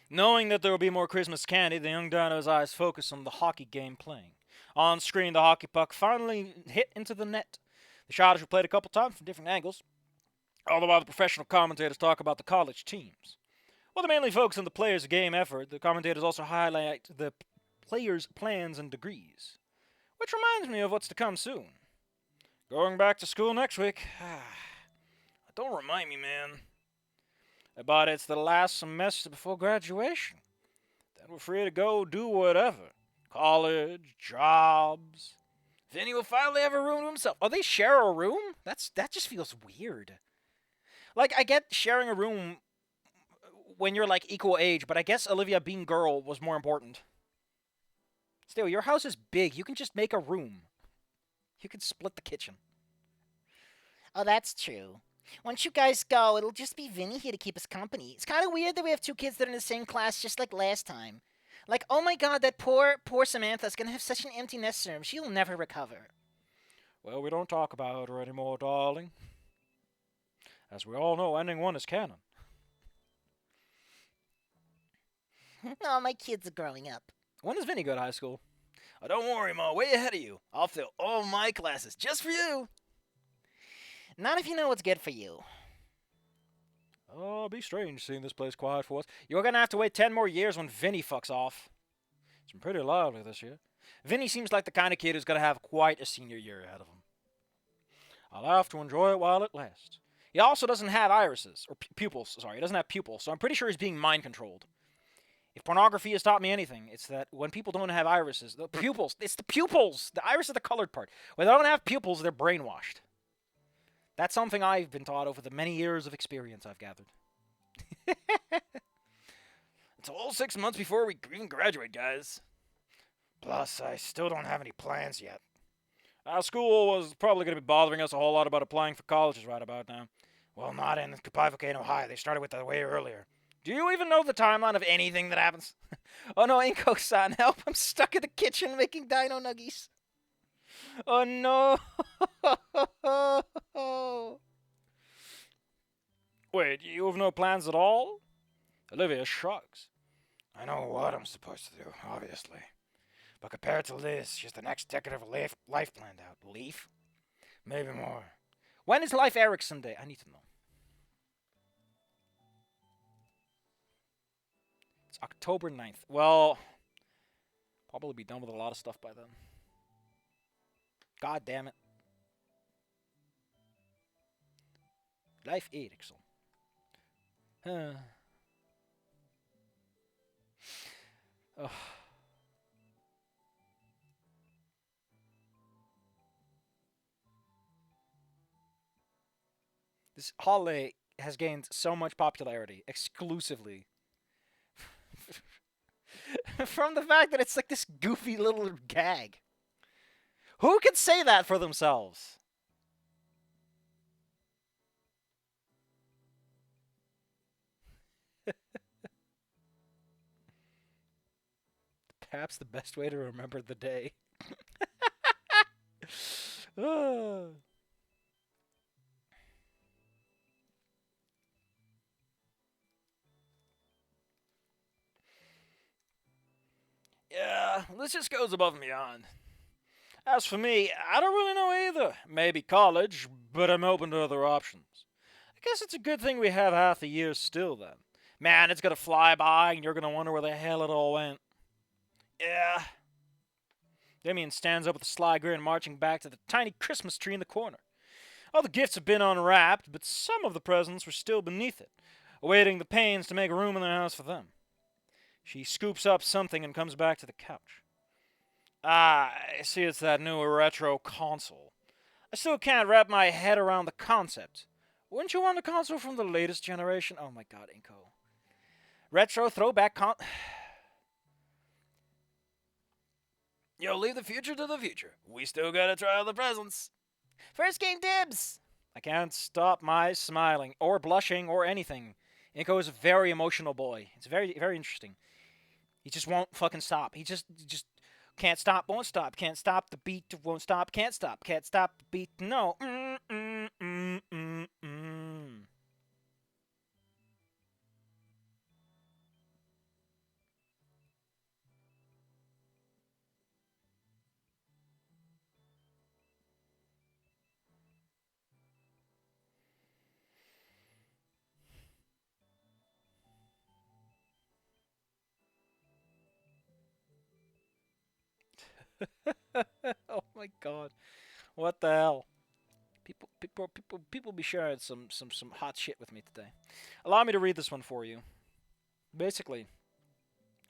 Knowing that there will be more Christmas candy, the young dino's eyes focus on the hockey game playing. On screen, the hockey puck finally hit into the net. The shot is replayed a couple times from different angles, all the while the professional commentators talk about the college teams. While they mainly focus on the players' game effort, the commentators also highlight the players' plans and degrees. Which reminds me of what's to come soon. Going back to school next week. Don't remind me, man. But it's the last semester before graduation. Then we're free to go do whatever. College, jobs. Vinny will finally have a room to himself. Oh, they share a room? That just feels weird. Like, I get sharing a room when you're like equal age, but I guess Olivia being girl was more important. Still, your house is big. You can just make a room. You can split the kitchen. Oh, that's true. Once you guys go, it'll just be Vinny here to keep us company. It's kind of weird that we have two kids that are in the same class just like last time. Like, oh my god, that poor Samantha's gonna have such an empty nest syndrome. She'll never recover. Well, we don't talk about her anymore, darling. As we all know, ending one is canon. Oh, my kids are growing up. When does Vinny go to high school? Oh, don't worry, Ma. Way ahead of you. I'll fill all my classes just for you. Not if you know what's good for you. Oh, it'll be strange seeing this place quiet for us. You're gonna have to wait 10 more years when Vinny fucks off. It's been pretty lively this year. Vinny seems like the kind of kid who's gonna have quite a senior year ahead of him. I'll have to enjoy it while it lasts. He also doesn't have irises, or pupils, sorry, he doesn't have pupils, so I'm pretty sure he's being mind controlled. If pornography has taught me anything, it's that when people don't have irises, the pupils, it's the pupils! The iris is the colored part. When they don't have pupils, they're brainwashed. That's something I've been taught over the many years of experience I've gathered. It's all 6 months before we even graduate, guys. Plus, I still don't have any plans yet. Our school was probably going to be bothering us a whole lot about applying for colleges right about now. Well, not in Pipevocane, Ohio. They started with that way earlier. Do you even know the timeline of anything that happens? Oh no, Inco-san, help! I'm stuck in the kitchen making dino nuggies. Oh no! Wait, you have no plans at all? Olivia shrugs. I know what I'm supposed to do, obviously. But compared to this, just the next decade of life planned out. Leaf? Maybe more. When is Life Erickson Day? I need to know. It's October 9th. Well, probably be done with a lot of stuff by then. God damn it. Life Erickson. Huh. Ugh. This holiday has gained so much popularity exclusively from the fact that it's like this goofy little gag. Who could say that for themselves? Perhaps the best way to remember the day. Yeah, this just goes above and beyond. As for me, I don't really know either. Maybe college, but I'm open to other options. I guess it's a good thing we have half the year still then. Man, it's gonna fly by and you're gonna wonder where the hell it all went. Yeah. Damien stands up with a sly grin, marching back to the tiny Christmas tree in the corner. All the gifts have been unwrapped, but some of the presents were still beneath it, awaiting the pains to make room in their house for them. She scoops up something and comes back to the couch. Ah, I see it's that new retro console. I still can't wrap my head around the concept. Wouldn't you want a console from the latest generation? Oh my god, Inco. Retro throwback Yo, leave the future to the future. We still gotta try all the presents. First game dibs! I can't stop my smiling, or blushing, or anything. Inco is a very emotional boy. It's very, very interesting. He just won't fucking stop. He just can't stop, won't stop, can't stop the beat, won't stop, can't stop the beat. No. Oh my god. What the hell? People be sharing some hot shit with me today. Allow me to read this one for you. Basically,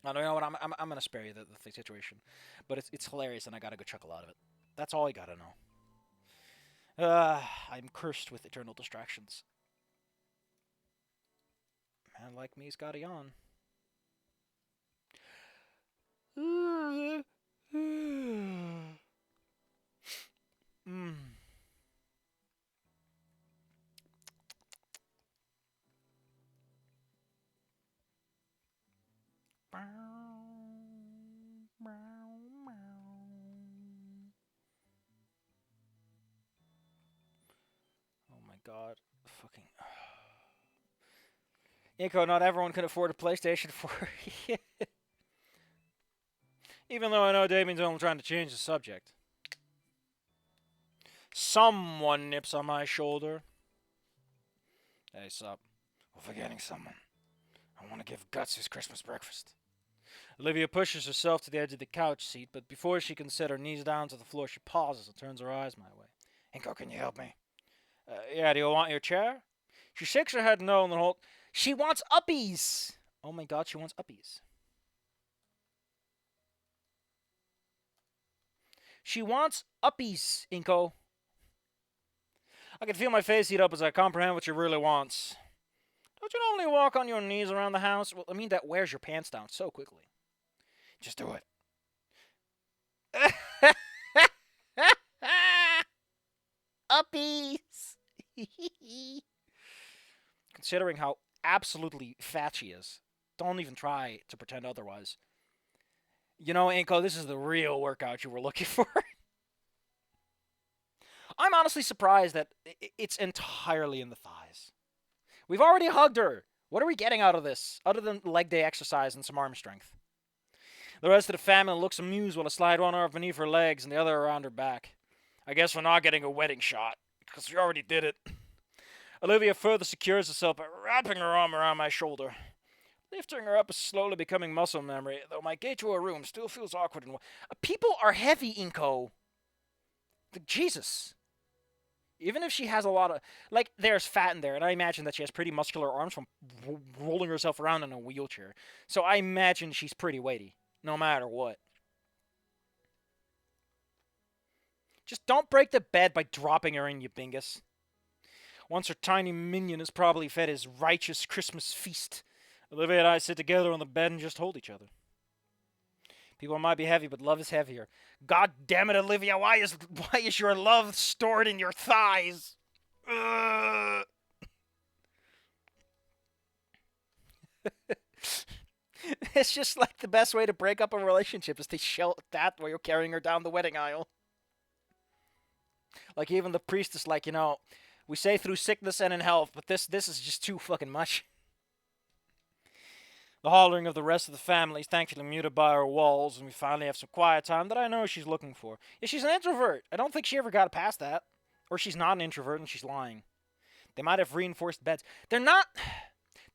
I don't know what I'm gonna spare you the situation, but it's hilarious and I gotta go chuckle out of it. That's all I gotta know. I'm cursed with eternal distractions. Man like me's got a yawn. Mm. Oh my god. Fucking. Inco, not everyone can afford a PlayStation 4. Even though I know Damien's only trying to change the subject. Someone nips on my shoulder. Hey, sup? We're forgetting someone. I want to give Guts his Christmas breakfast. Olivia pushes herself to the edge of the couch seat, but before she can set her knees down to the floor, she pauses and turns her eyes my way. Inco, can you help me? Yeah, do you want your chair? She shakes her head no and then holds. She wants uppies! Oh my god, she wants uppies. She wants uppies, Inco. I can feel my face heat up as I comprehend what she really wants. Don't you normally walk on your knees around the house? Well, I mean, that wears your pants down so quickly. Just do it. Uppies. Considering how absolutely fat she is, don't even try to pretend otherwise. You know, Inco, this is the real workout you were looking for. I'm honestly surprised that it's entirely in the thighs. We've already hugged her. What are we getting out of this, other than leg day exercise and some arm strength? The rest of the family looks amused while I slide one arm beneath her legs and the other around her back. I guess we're not getting a wedding shot, because we already did it. Olivia further secures herself by wrapping her arm around my shoulder. Lifting her up is slowly becoming muscle memory, though my gate to her room still feels awkward and... People are heavy, Inco. Jesus. Even if she has a lot of... Like, there's fat in there, and I imagine that she has pretty muscular arms from rolling herself around in a wheelchair. So I imagine she's pretty weighty, no matter what. Just don't break the bed by dropping her in, you bingus. Once her tiny minion is probably fed his righteous Christmas feast, Olivia and I sit together on the bed and just hold each other. People might be heavy, but love is heavier. God damn it, Olivia, why is your love stored in your thighs? It's just like the best way to break up a relationship is to shout that while you're carrying her down the wedding aisle. Like even the priest is like, we say through sickness and in health, but this is just too fucking much. The hollering of the rest of the family is thankfully muted by our walls, and we finally have some quiet time that I know she's looking for. Yeah, she's an introvert. I don't think she ever got past that. Or she's not an introvert and she's lying. They might have reinforced beds. They're not...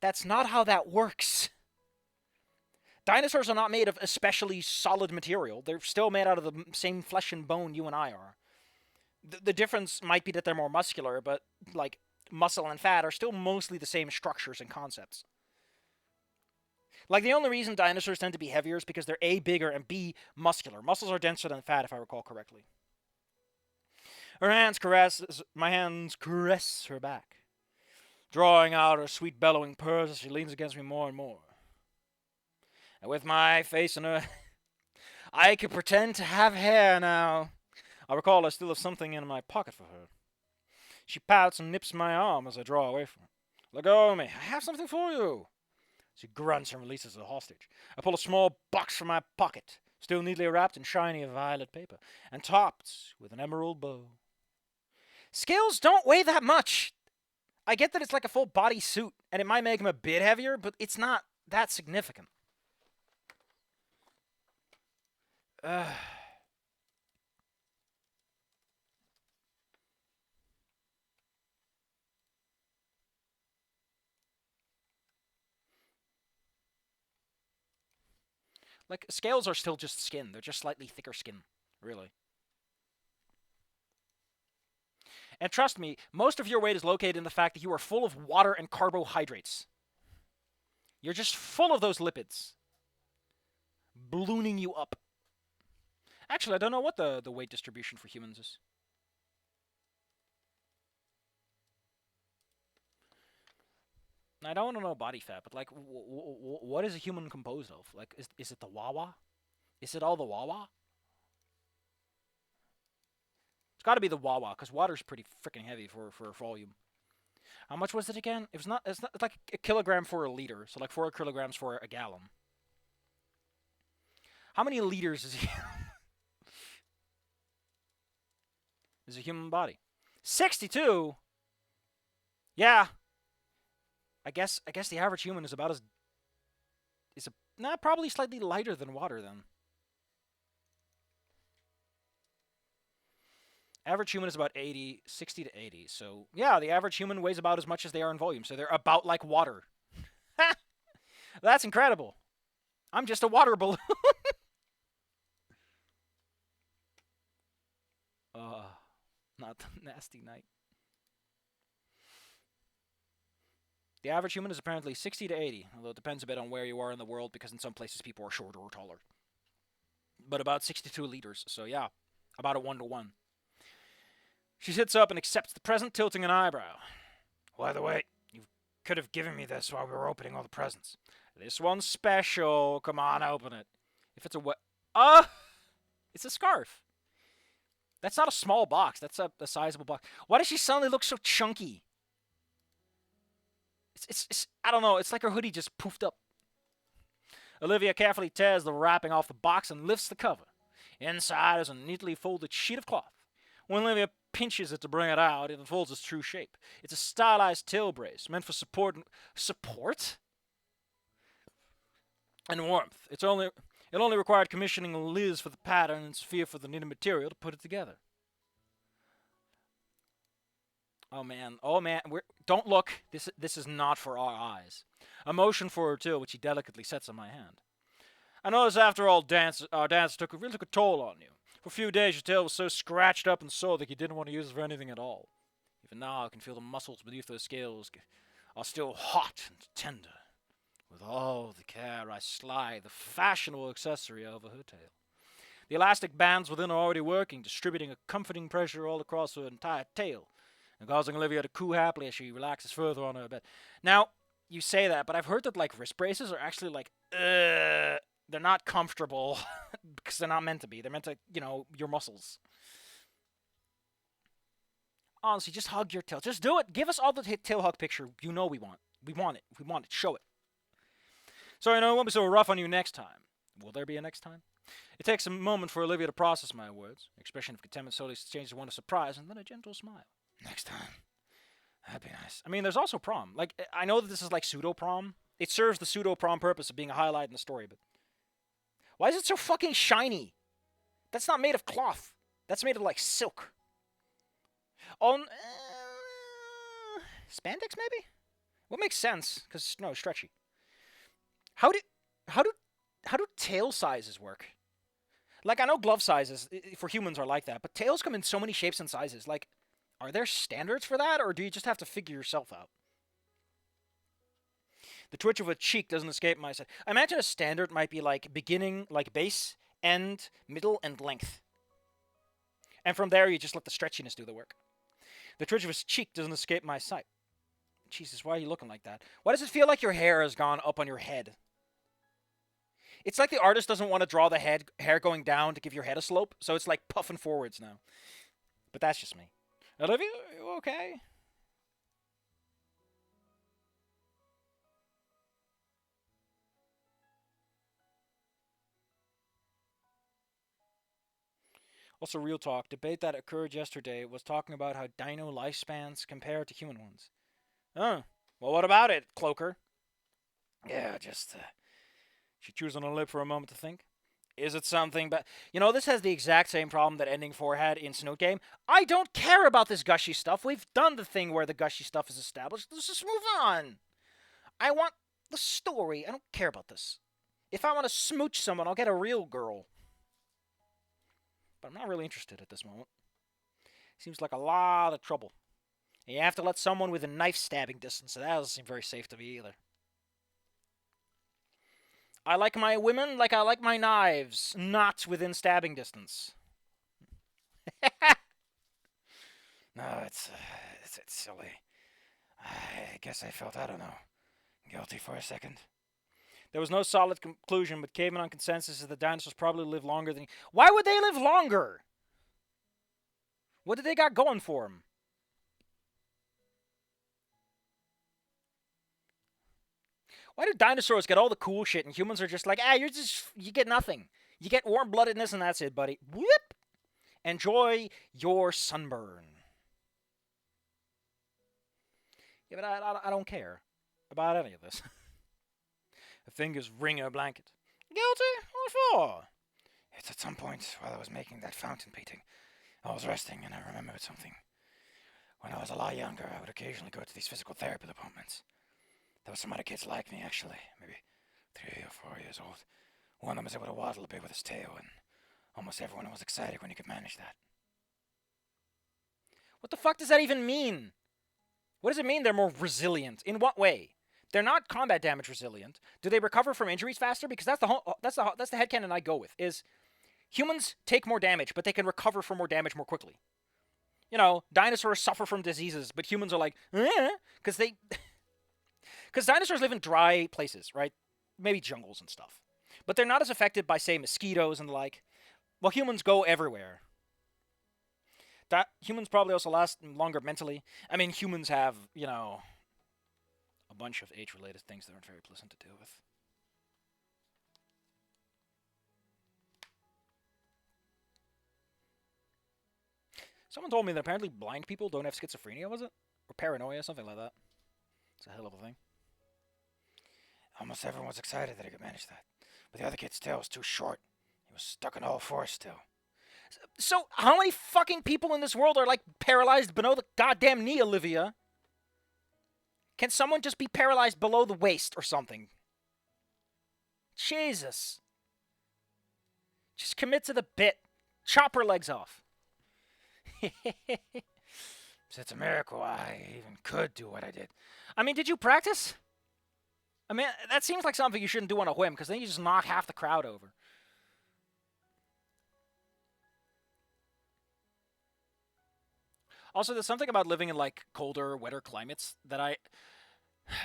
That's not how that works. Dinosaurs are not made of especially solid material. They're still made out of the same flesh and bone you and I are. The difference might be that they're more muscular, but, like, muscle and fat are still mostly the same structures and concepts. Like, the only reason dinosaurs tend to be heavier is because they're A, bigger, and B, muscular. Muscles are denser than fat, if I recall correctly. My hands caress her back, drawing out her sweet bellowing purrs as she leans against me more and more. And with my face in her, I could pretend to have hair now. I recall I still have something in my pocket for her. She pouts and nips my arm as I draw away from her. Let go of me. I have something for you. She grunts and releases the hostage. I pull a small box from my pocket, still neatly wrapped in shiny violet paper, and topped with an emerald bow. Scales don't weigh that much. I get that it's like a full body suit, and it might make him a bit heavier, but it's not that significant. Like, scales are still just skin. They're just slightly thicker skin. really. And trust me, most of your weight is located in the fact that you are full of water and carbohydrates. You're just full of those lipids, ballooning you up. Actually, I don't know what the weight distribution for humans is. I don't want to know body fat, but like, what is a human composed of? Like, is it the Wawa? Is it all the Wawa? It's got to be the Wawa, because water's pretty freaking heavy for volume. How much was it again? It's like a kilogram for a liter, so like 4 kilograms for a gallon. How many liters is is a human body? 62? Yeah. I guess the average human is about as probably slightly lighter than water then. Average human is about 60 to 80. So, yeah, the average human weighs about as much as they are in volume. So they're about like water. That's incredible. I'm just a water balloon. Not the nasty night. The average human is apparently 60 to 80, although it depends a bit on where you are in the world, because in some places people are shorter or taller. But about 62 liters, so yeah, about a 1-to-1. She sits up and accepts the present, tilting an eyebrow. By the way, you could have given me this while we were opening all the presents. This one's special. Come on, open it. If it's a what? It's a scarf. That's not a small box. That's a sizable box. Why does she suddenly look so chunky? It's I don't know. It's like her hoodie just poofed up. Olivia carefully tears the wrapping off the box and lifts the cover. Inside is a neatly folded sheet of cloth. When Olivia pinches it to bring it out, it unfolds its true shape. It's a stylized tail brace meant for support and warmth. It only required commissioning Liz for the pattern and Sophia for the knitted material to put it together. Oh man, don't look. This is not for our eyes. A motion for her too, which he delicately sets on my hand. I noticed after our dance really took a toll on you. For a few days, your tail was so scratched up and sore that you didn't want to use it for anything at all. Even now, I can feel the muscles beneath those scales are still hot and tender. With all the care I slide the fashionable accessory over her tail. The elastic bands within are already working, distributing a comforting pressure all across her entire tail, and causing Olivia to coo happily as she relaxes further on her bed. Now, you say that, but I've heard that like wrist braces are actually like, they're not comfortable because they're not meant to be. They're meant to, your muscles. Honestly, just hug your tail. Just do it. Give us all the tail hug picture we want. We want it. We want it. Show it. So, it won't be so rough on you next time. Will there be a next time? It takes a moment for Olivia to process my words. An expression of contentment slowly changes to one of surprise and then a gentle smile. Next time. That'd be nice. I mean, there's also prom. Like, I know that this is like pseudo-prom. It serves the pseudo-prom purpose of being a highlight in the story, but why is it so fucking shiny? That's not made of cloth. That's made of, like, silk. Spandex, maybe? What makes sense? Because, no, stretchy. How do tail sizes work? Like, I know glove sizes for humans are like that, but tails come in so many shapes and sizes. Like, are there standards for that, or do you just have to figure yourself out? The twitch of a cheek doesn't escape my sight. I imagine a standard might be like beginning, like base, end, middle, and length. And from there, you just let the stretchiness do the work. The twitch of his cheek doesn't escape my sight. Jesus, why are you looking like that? Why does it feel like your hair has gone up on your head? It's like the artist doesn't want to draw the hair going down to give your head a slope, so it's like puffing forwards now. But that's just me. Olivia, you okay? Also, real talk, debate that occurred yesterday was talking about how dino lifespans compare to human ones. Oh, well, what about it, Cloaker? Yeah, just, she chews on her lip for a moment to think. Is it something but this has the exact same problem that Ending 4 had in Snoot Game. I don't care about this gushy stuff. We've done the thing where the gushy stuff is established. Let's just move on. I want the story. I don't care about this. If I want to smooch someone, I'll get a real girl. but I'm not really interested at this moment. Seems like a lot of trouble. And you have to let someone with a knife stabbing distance, so that doesn't seem very safe to me either. I like my women like I like my knives, not within stabbing distance. No, it's silly. I guess I felt, I don't know, guilty for a second. There was no solid conclusion, but came in on consensus that the dinosaurs probably live longer than... Why would they live longer? What did they got going for them? Why do dinosaurs get all the cool shit and humans are just like, you get nothing. You get warm-bloodedness and that's it, buddy. Whoop! Enjoy your sunburn. Yeah, but I don't care about any of this. The fingers wring her blanket. Guilty? What for? It's at some point while I was making that fountain painting. I was resting and I remembered something. When I was a lot younger, I would occasionally go to these physical therapy appointments. There were some other kids like me, actually. Maybe 3 or 4 years old. One of them was able to waddle a bit with his tail, and almost everyone was excited when he could manage that. What the fuck does that even mean? What does it mean they're more resilient? In what way? They're not combat damage resilient. Do they recover from injuries faster? Because that's the headcanon I go with. Is humans take more damage, but they can recover from more damage more quickly. You know, dinosaurs suffer from diseases, but humans are like, because because dinosaurs live in dry places, right? Maybe jungles and stuff. But they're not as affected by, say, mosquitoes and the like. Well, humans go everywhere. Humans probably also last longer mentally. I mean, humans have, you know, a bunch of age-related things that aren't very pleasant to deal with. Someone told me that apparently blind people don't have schizophrenia, was it? Or paranoia, something like that. It's a hell of a thing. Almost everyone was excited that he could manage that. But the other kid's tail was too short. He was stuck on all fours still. So, how many fucking people in this world are, like, paralyzed below the goddamn knee, Olivia? Can someone just be paralyzed below the waist or something? Jesus. Just commit to the bit. Chop her legs off. It's a miracle I even could do what I did. I mean, did you practice? I mean, that seems like something you shouldn't do on a whim, because then you just knock half the crowd over. Also, there's something about living in, like, colder, wetter climates that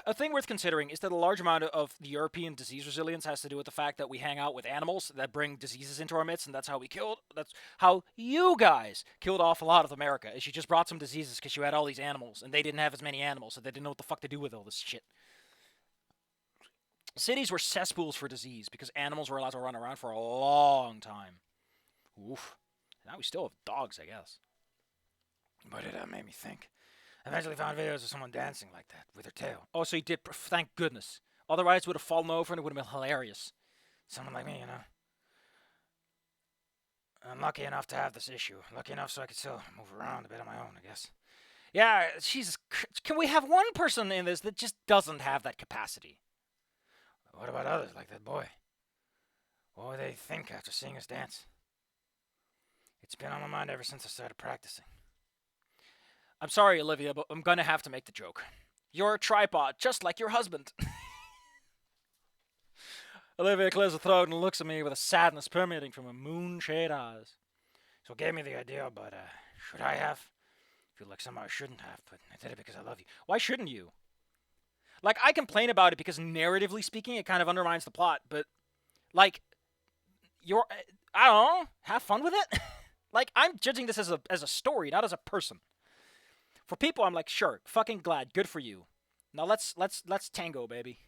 a thing worth considering is that a large amount of the European disease resilience has to do with the fact that we hang out with animals that bring diseases into our midst, and that's how you guys killed off a lot of America, is you just brought some diseases because you had all these animals, and they didn't have as many animals, so they didn't know what the fuck to do with all this shit. Cities were cesspools for disease because animals were allowed to run around for a long time. Oof. Now we still have dogs, I guess. But it made me think. I eventually found videos of someone dancing like that, with her tail. Oh, so he did, thank goodness. Otherwise, it would have fallen over and it would have been hilarious. Someone like me, you know. I'm lucky enough to have this issue. Lucky enough so I could still move around a bit on my own, I guess. Yeah, Jesus, can we have one person in this that just doesn't have that capacity? What about others, like that boy? What would they think after seeing us dance? It's been on my mind ever since I started practicing. I'm sorry, Olivia, but I'm gonna have to make the joke. You're a tripod, just like your husband. Olivia clears her throat and looks at me with a sadness permeating from her moon-shade eyes. So it gave me the idea, but should I have? I feel like somehow I shouldn't have, but I did it because I love you. Why shouldn't you? Like, I complain about it because narratively speaking, it kind of undermines the plot, but, like, I don't know, have fun with it? Like, I'm judging this as a story, not as a person. For people, I'm like, sure, fucking glad, good for you. Now let's tango, baby.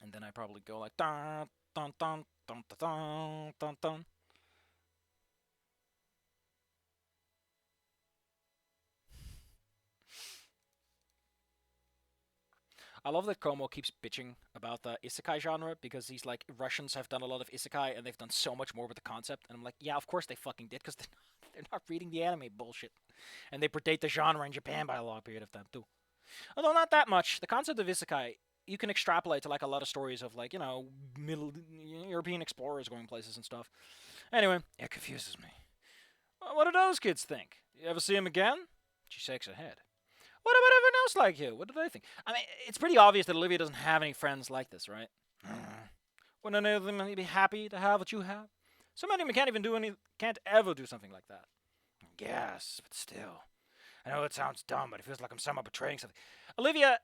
And then I probably go like dun dun dun dun dun dun dun. I love that Como keeps bitching about the isekai genre because he's like, Russians have done a lot of isekai and they've done so much more with the concept. And I'm like, yeah, of course they fucking did because they're not reading the anime bullshit. And they predate the genre in Japan by a long period of time too. Although not that much. The concept of isekai, you can extrapolate to like a lot of stories of like, you know, middle European explorers going places and stuff. Anyway, it confuses me. What do those kids think? You ever see them again? She shakes her head. What about everyone else like you? What do they think? I mean, it's pretty obvious that Olivia doesn't have any friends like this, right? Wouldn't any of them be happy to have what you have? So many of them can't ever do something like that. Yes, but still. I know it sounds dumb, but it feels like I'm somehow betraying something. Olivia,